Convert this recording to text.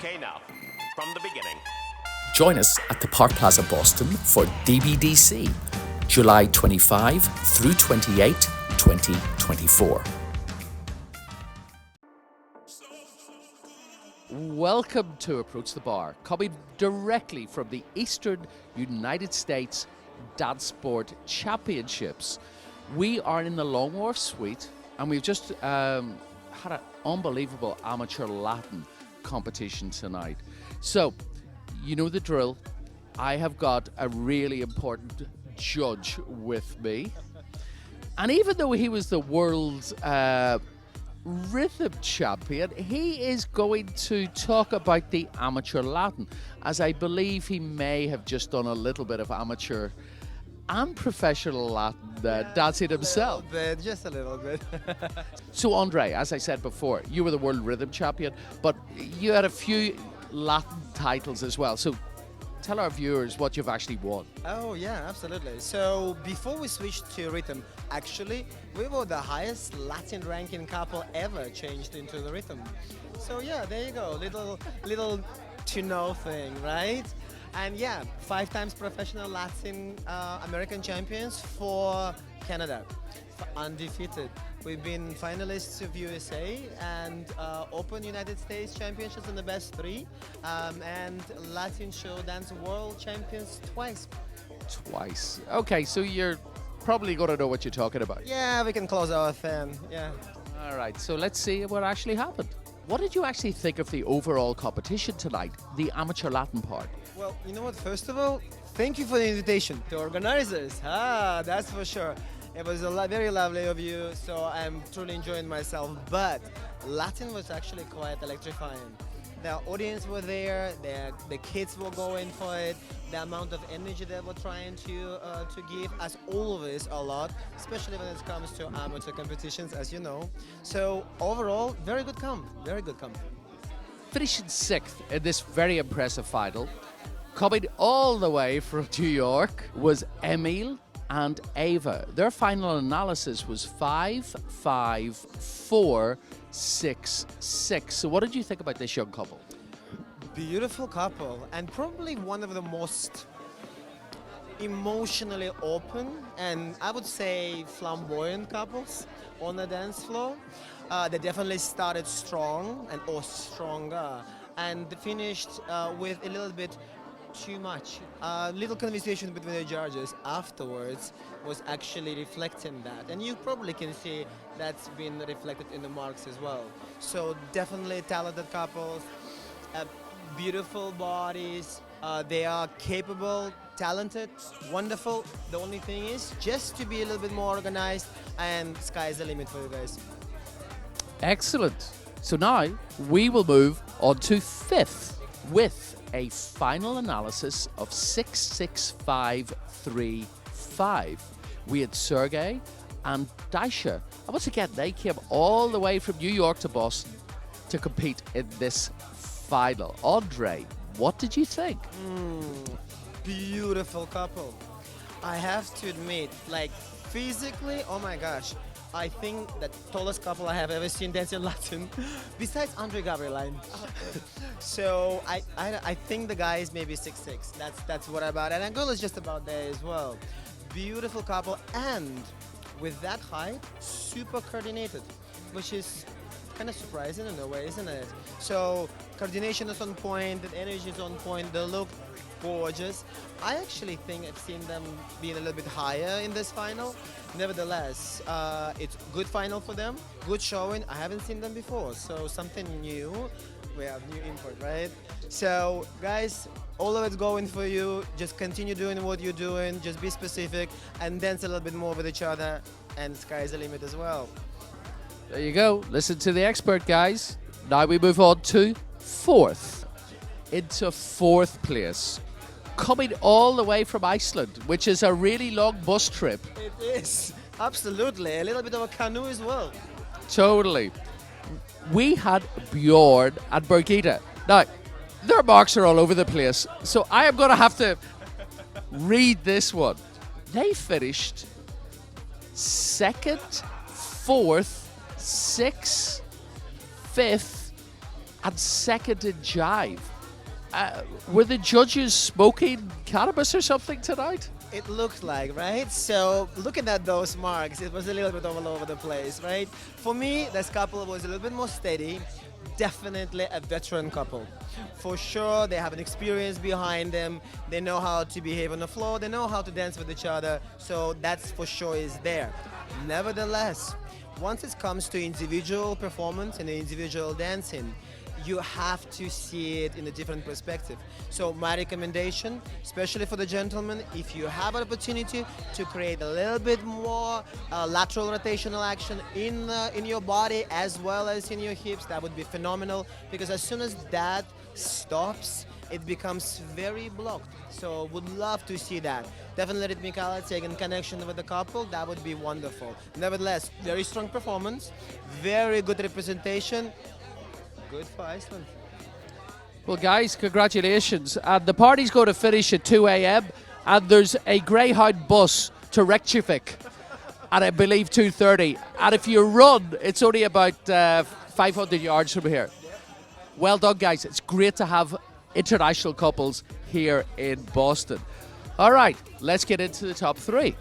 Okay, now, from the beginning. Join us at the Park Plaza Boston for DBDC, July 25 through 28, 2024. Welcome to Approach the Bar, coming directly from the Eastern United States Dance Sport Championships. We are in the Long Wharf Suite, and we've just had an unbelievable amateur Latin competition tonight. So, you know the drill. I have got a really important judge with me. And even though he was the world's rhythm champion, he is going to talk about the amateur Latin, as I believe he may have just done a little bit of amateur and professional Latin dancing himself. Just a little bit. So Andre, as I said before, you were the world rhythm champion, but you had a few Latin titles as well. So tell our viewers what you've actually won. Oh yeah, absolutely. So before we switched to rhythm, actually we were the highest Latin ranking couple ever changed into the rhythm. So yeah, there you go, little to know thing, right? And yeah, 5 times professional Latin American champions for Canada, undefeated. We've been finalists of USA and Open United States Championships in the best 3, and Latin Show Dance World Champions twice. Twice. Okay, so you're probably going to know what you're talking about. Yeah, we can close our fan, yeah. All right, so let's see what actually happened. What did you actually think of the overall competition tonight, the amateur Latin part? Well, you know what, first of all, thank you for the invitation to organizers. That's for sure. It was very lovely of you, so I'm truly enjoying myself. But Latin was actually quite electrifying. The audience were there, the kids were going for it, the amount of energy they were trying to give us always a lot, especially when it comes to amateur competitions, as you know. So overall, very good comp, very good comp. Finishing 6th in this very impressive final, coming all the way from New York, was Emil and Ava. Their final analysis was 5-5, 4, 6, 6. So what did you think about this young couple? Beautiful couple, and probably one of the most emotionally open and I would say flamboyant couples on the dance floor. They definitely started strong or stronger and finished with a little bit too much. Little conversation between the judges afterwards was actually reflecting that, and you probably can see that's been reflected in the marks as well. So definitely talented couples, beautiful bodies, they are capable, talented, wonderful. The only thing is just to be a little bit more organized, and sky's the limit for you guys. Excellent. So now we will move on to 5th with a final analysis of 6, 6, 5, 3, 5. We had Sergey and Daisha. And once again, they came all the way from New York to Boston to compete in this final. Andre, what did you think? Beautiful couple. I have to admit, like physically, oh my gosh, I think the tallest couple I have ever seen dancing Latin, besides Andre Gavrilian. So I think the guy is maybe 6'6". That's what about it. And girl is just about there as well. Beautiful couple, and with that height, super coordinated, which is kind of surprising in a way, isn't it? So coordination is on point, the energy is on point, they look gorgeous. I actually think I've seen them being a little bit higher in this final. Nevertheless, it's good final for them, good showing. I haven't seen them before, so something new. We have new input, right? So guys, all of it's going for you. Just continue doing what you're doing, just be specific and dance a little bit more with each other, and sky's the limit as well. There you go. Listen to the expert, guys. Now we move on to 4th. Into 4th place. Coming all the way from Iceland, which is a really long bus trip. It is, absolutely. A little bit of a canoe as well. Totally. We had Bjorn and Birgitta. Now, their marks are all over the place, so I am going to have to read this one. They finished 2nd, 4th, 6th, 5th, and second in jive. Were the judges smoking cannabis or something tonight? It looked like, right? So looking at those marks, it was a little bit all over the place, right? For me, this couple was a little bit more steady. Definitely a veteran couple. For sure, they have an experience behind them. They know how to behave on the floor. They know how to dance with each other. So that's for sure is there. Nevertheless, once it comes to individual performance and individual dancing, you have to see it in a different perspective. So my recommendation, especially for the gentlemen, if you have an opportunity to create a little bit more lateral rotational action in your body as well as in your hips, that would be phenomenal, because as soon as that stops, it becomes very blocked. So would love to see that. Definitely rhythmicality in connection with the couple, that would be wonderful. Nevertheless, very strong performance, very good representation. Good for Iceland. Well, guys, congratulations. And the party's going to finish at 2 a.m. and there's a Greyhound bus to Reykjavik at, I believe, 2:30. And if you run, it's only about 500 yards from here. Well done, guys. It's great to have international couples here in Boston. All right, let's get into the top three.